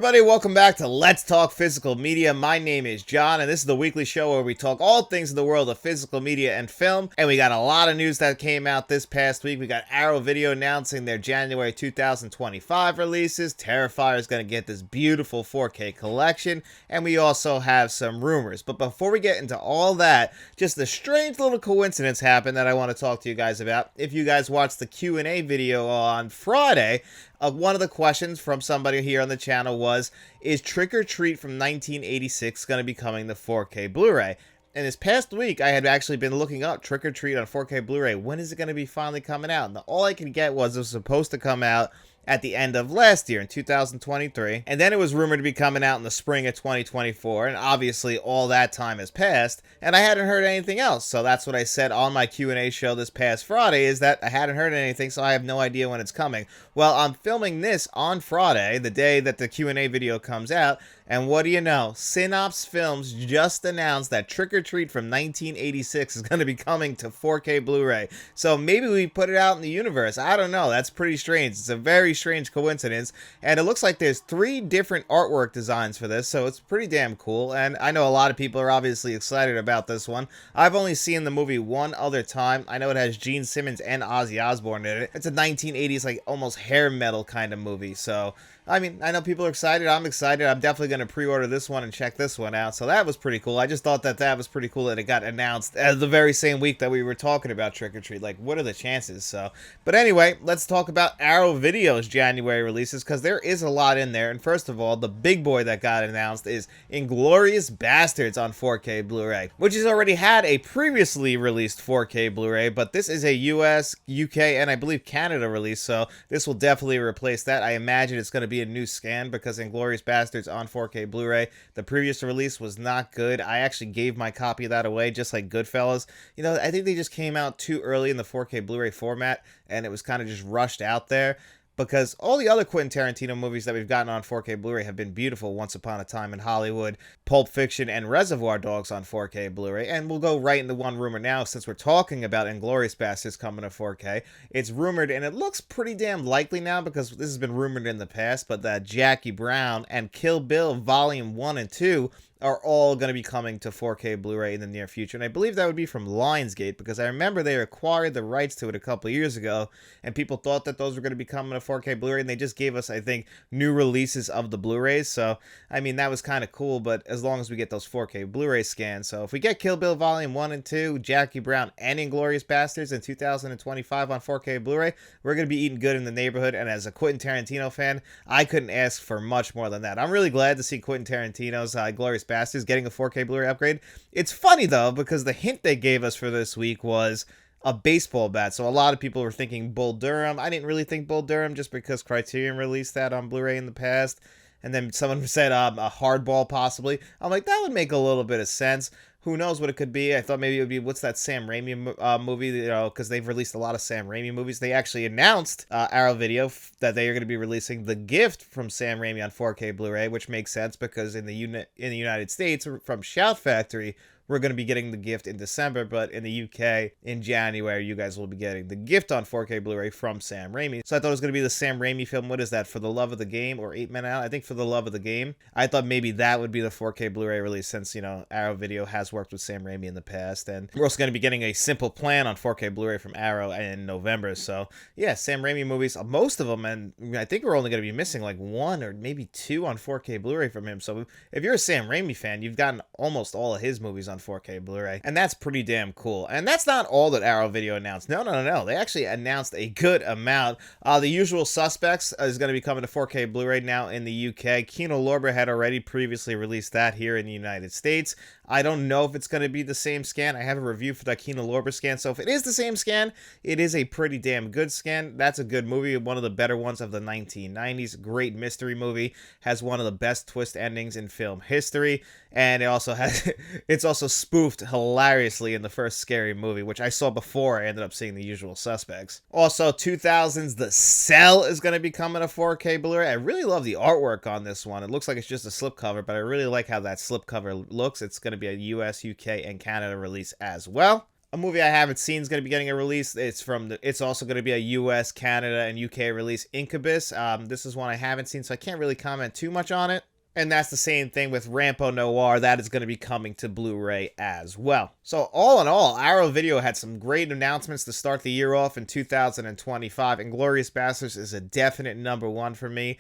everybody, welcome back to Let's Talk Physical Media. My name is John, and this is the weekly show where we talk all things in the world of physical media and film. And we got a lot of news that came out this past week. We got Arrow Video announcing their January 2025 releases. Terrifier is going to get this beautiful 4K collection, and we also have some rumors. But before we get into all that, just a strange little coincidence happened that I want to talk to you guys about. If you guys watched the Q&A video on Friday, one of the questions from somebody here on the channel was, is Trick or Treat from 1986 going to be coming to 4K Blu-ray? And this past week, I had actually been looking up Trick or Treat on 4K Blu-ray. When is it going to be finally coming out? And all I could get was it was supposed to come out at the end of last year in 2023, and then it was rumored to be coming out in the spring of 2024, and obviously all that time has passed, and I hadn't heard anything else. So that's what I said on my Q&A show this past Friday, is that I hadn't heard anything, so I have no idea when it's coming. Well, I'm filming this on Friday, the day that the Q&A video comes out, and what do you know? Synops Films just announced that Trick or Treat from 1986 is going to be coming to 4K Blu-ray. So maybe we put it out in the universe. I don't know. That's pretty strange. It's a very strange coincidence. And it looks like there's 3 different artwork designs for this, so it's pretty damn cool. And I know a lot of people are obviously excited about this one. I've only seen the movie one other time. I know it has Gene Simmons and Ozzy Osbourne in it. It's a 1980s, like, almost hair metal kind of movie. So I mean, I know people are excited. I'm excited. I'm definitely going to pre-order this one and check this one out. So that was pretty cool. I just thought that that was pretty cool that it got announced the very same week that we were talking about Trick or Treat. Like, what are the chances? So, but anyway, let's talk about Arrow Video's January releases, because there is a lot in there. And first of all, the big boy that got announced is Inglorious Bastards on 4K Blu-ray, which has already had a previously released 4K Blu-ray, but this is a US, UK, and I believe Canada release. So this will definitely replace that. I imagine it's going to be a new scan, because Inglorious Bastards on 4K Blu-ray, the previous release was not good. I actually gave my copy of that away, just like Goodfellas. You know, I think they just came out too early in the 4K Blu-ray format, and it was kind of just rushed out there, because all the other Quentin Tarantino movies that we've gotten on 4K Blu-ray have been beautiful. Once Upon a Time in Hollywood, Pulp Fiction, and Reservoir Dogs on 4K Blu-ray. And we'll go right into one rumor now, since we're talking about Inglorious Bastards coming to 4K. It's rumored, and it looks pretty damn likely now, because this has been rumored in the past, but that Jackie Brown and Kill Bill Volume 1 and 2 are all going to be coming to 4K Blu-ray in the near future. And I believe that would be from Lionsgate, because I remember they acquired the rights to it a couple years ago, and people thought that those were going to be coming to 4K Blu-ray, and they just gave us, I think, new releases of the Blu-rays. So, I mean, that was kind of cool, but as long as we get those 4K Blu-ray scans. So if we get Kill Bill Volume 1 and 2, Jackie Brown, and Inglorious Bastards in 2025 on 4K Blu-ray, we're going to be eating good in the neighborhood. And as a Quentin Tarantino fan, I couldn't ask for much more than that. I'm really glad to see Quentin Tarantino's Inglorious Bastards getting a 4K Blu-ray upgrade. It's funny though, because the hint they gave us for this week was a baseball bat. So a lot of people were thinking Bull Durham. I didn't really think Bull Durham, just because Criterion released that on Blu-ray in the past. And then someone said a hardball possibly. I'm like, that would make a little bit of sense. Who knows what it could be? I thought maybe it would be, what's that Sam Raimi movie, you know, because they've released a lot of Sam Raimi movies. They actually announced Arrow Video that they are going to be releasing The Gift from Sam Raimi on 4K Blu-ray, which makes sense, because in the United States, from Shout Factory, we're going to be getting The Gift in December, but in the UK, in January, you guys will be getting The Gift on 4K Blu-ray from Sam Raimi. So I thought it was going to be the Sam Raimi film. What is that? For the Love of the Game, or 8 Men Out? I think For the Love of the Game. I thought maybe that would be the 4K Blu-ray release, since, you know, Arrow Video has worked with Sam Raimi in the past. And we're also going to be getting a Simple Plan on 4K Blu-ray from Arrow in November. So yeah, Sam Raimi movies, most of them, and I think we're only going to be missing like 1 or maybe 2 on 4K Blu-ray from him. So if you're a Sam Raimi fan, you've gotten almost all of his movies on 4K Blu-ray. And that's pretty damn cool. And that's not all that Arrow Video announced. No. They actually announced a good amount. The Usual Suspects is going to be coming to 4K Blu-ray now in the UK. Kino Lorber had already previously released that here in the United States. I don't know if it's going to be the same scan. I have a review for that Kino Lorber scan. So if it is the same scan, it is a pretty damn good scan. That's a good movie. One of the better ones of the 1990s. Great mystery movie. Has one of the best twist endings in film history. And it also has, it's also spoofed hilariously in the first Scary Movie, which I saw before I ended up seeing The Usual Suspects. Also, 2000's The Cell is going to be coming to 4K Blu-ray. I really love the artwork on this one. It looks like it's just a slipcover, but I really like how that slipcover looks. It's going to be a US, UK, and Canada release as well. A movie I haven't seen is going to be getting a release. It's also going to be a US, Canada, and UK release, Incubus. This is one I haven't seen, so I can't really comment too much on it. And that's the same thing with Rampo Noir. That is going to be coming to Blu-ray as well. So all in all, Arrow Video had some great announcements to start the year off in 2025. Inglorious Bastards is a definite number one for me.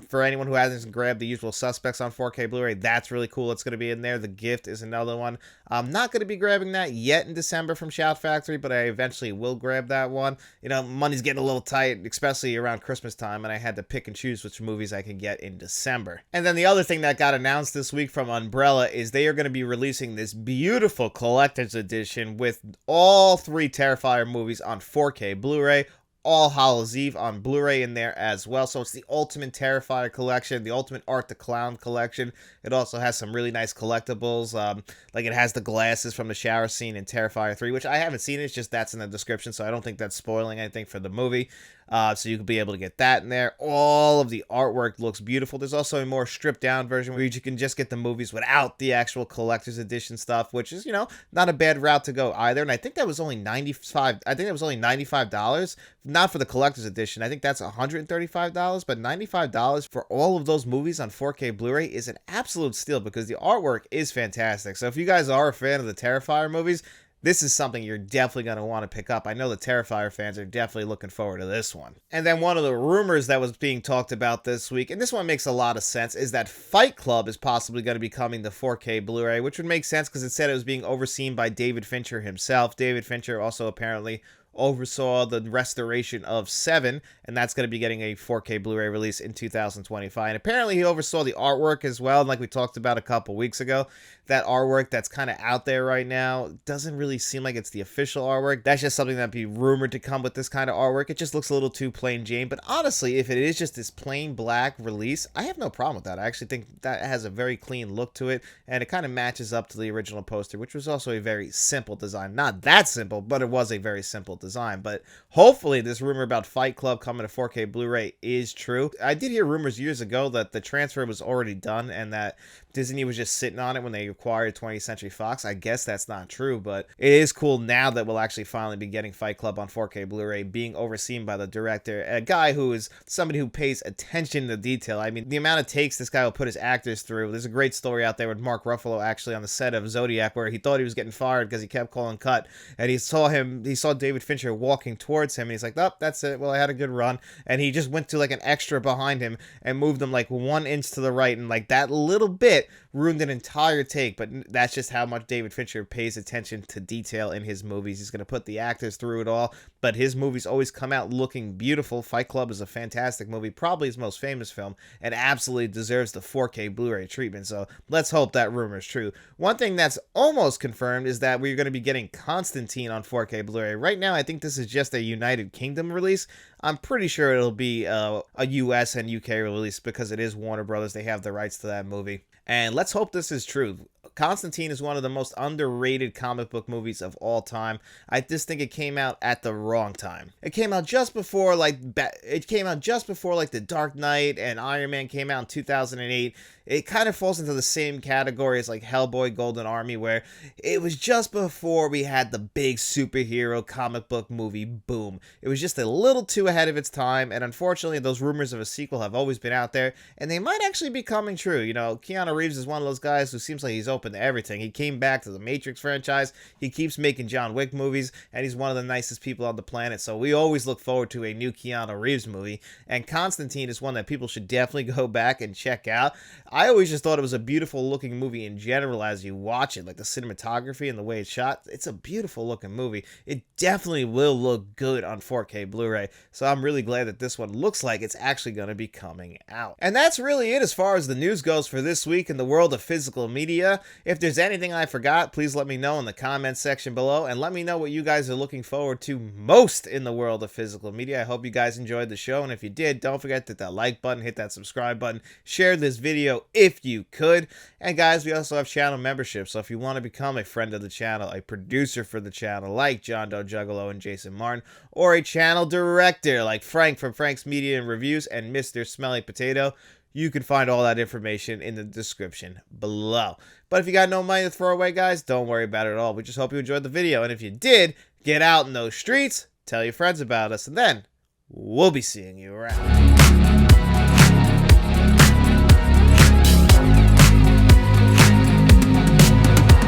For anyone who hasn't grabbed The Usual Suspects on 4K Blu-ray, that's really cool. It's going to be in there. The Gift is another one. I'm not going to be grabbing that yet in December from Shout Factory, but I eventually will grab that one. You know, money's getting a little tight, especially around Christmas time, and I had to pick and choose which movies I can get in December. And then the other thing that got announced this week from Umbrella is they are going to be releasing this beautiful collector's edition with all 3 Terrifier movies on 4K Blu-ray, All Hallows Eve on Blu-ray in there as well. So it's the Ultimate Terrifier collection, the Ultimate Art the Clown collection. It also has some really nice collectibles. Like it has the glasses from the shower scene in Terrifier 3, which I haven't seen. It's just that's in the description, so I don't think that's spoiling anything for the movie. So you could be able to get that in there. All of the artwork looks beautiful. There's also a more stripped down version where you can just get the movies without the actual collector's edition stuff, which is, you know, not a bad route to go either. And I think that was only $95, not for the collector's edition. I think that's $135, but $95 for all of those movies on 4K Blu-ray is an absolute steal because the artwork is fantastic. So if you guys are a fan of the Terrifier movies, this is something you're definitely going to want to pick up. I know the Terrifier fans are definitely looking forward to this one. And then one of the rumors that was being talked about this week, and this one makes a lot of sense, is that Fight Club is possibly going to be coming to 4K Blu-ray, which would make sense because it said it was being overseen by David Fincher himself. David Fincher also apparently oversaw the restoration of Seven, and that's going to be getting a 4K Blu-ray release in 2025. And apparently he oversaw the artwork as well, like we talked about a couple weeks ago. That artwork that's kind of out there right now doesn't really seem like it's the official artwork. That's just something that'd be rumored to come with this kind of artwork. It just looks a little too plain Jane. But honestly, if it is just this plain black release, I have no problem with that. I actually think that has a very clean look to it, and it kind of matches up to the original poster, which was also a very simple design. Not that simple, but it was a very simple design. But hopefully this rumor about Fight Club coming to 4K Blu-ray is true. I did hear rumors years ago that the transfer was already done and that Disney was just sitting on it when they acquired 20th Century Fox. I guess that's not true, but it is cool now that we'll actually finally be getting Fight Club on 4K Blu-ray, being overseen by the director, a guy who is somebody who pays attention to detail. I mean, the amount of takes this guy will put his actors through. There's a great story out there with Mark Ruffalo actually on the set of Zodiac where he thought he was getting fired because he kept calling cut, and he saw David Fincher walking towards him, and he's like, oh, that's it. Well, I had a good run. And he just went to like an extra behind him and moved him like 1 inch to the right, and like that little bit ruined an entire take. But that's just how much David Fincher pays attention to detail in his movies. He's going to put the actors through it all, but his movies always come out looking beautiful. Fight Club is a fantastic movie, probably his most famous film, and absolutely deserves the 4K Blu-ray treatment. So let's hope that rumor is true. One thing that's almost confirmed is that we're going to be getting Constantine on 4K Blu-ray. Right now, I think this is just a United Kingdom release. I'm pretty sure it'll be a US and UK release because it is Warner Brothers. They have the rights to that movie. And let's hope this is true. Constantine is one of the most underrated comic book movies of all time. I just think it came out at the wrong time. It came out just before The Dark Knight and Iron Man came out in 2008. It kind of falls into the same category as like Hellboy Golden Army, where it was just before we had the big superhero comic book movie boom. It was just a little too ahead of its time, and unfortunately those rumors of a sequel have always been out there, and they might actually be coming true. You know, Keanu Reeves is one of those guys who seems like he's open to everything. He came back to the Matrix franchise, he keeps making John Wick movies, and he's one of the nicest people on the planet, so we always look forward to a new Keanu Reeves movie, and Constantine is one that people should definitely go back and check out. I always just thought it was a beautiful looking movie in general as you watch it, like the cinematography and the way it's shot. It's a beautiful looking movie. It definitely will look good on 4K Blu-ray, so I'm really glad that this one looks like it's actually going to be coming out. And that's really it as far as the news goes for this week in the world of physical media. If there's anything I forgot, please let me know in the comments section below, and let me know what you guys are looking forward to most in the world of physical media. I hope you guys enjoyed the show, and if you did, don't forget to hit that like button, hit that subscribe button, share this video if you could. And guys, we also have channel memberships, so if you want to become a friend of the channel, a producer for the channel like John Doe Juggalo and Jason Martin, or a channel director like Frank from Frank's Media and Reviews and Mr. Smelly Potato, you can find all that information in the description below. But if you got no money to throw away, guys, don't worry about it at all. We just hope you enjoyed the video. And if you did, get out in those streets, tell your friends about us, and then we'll be seeing you around.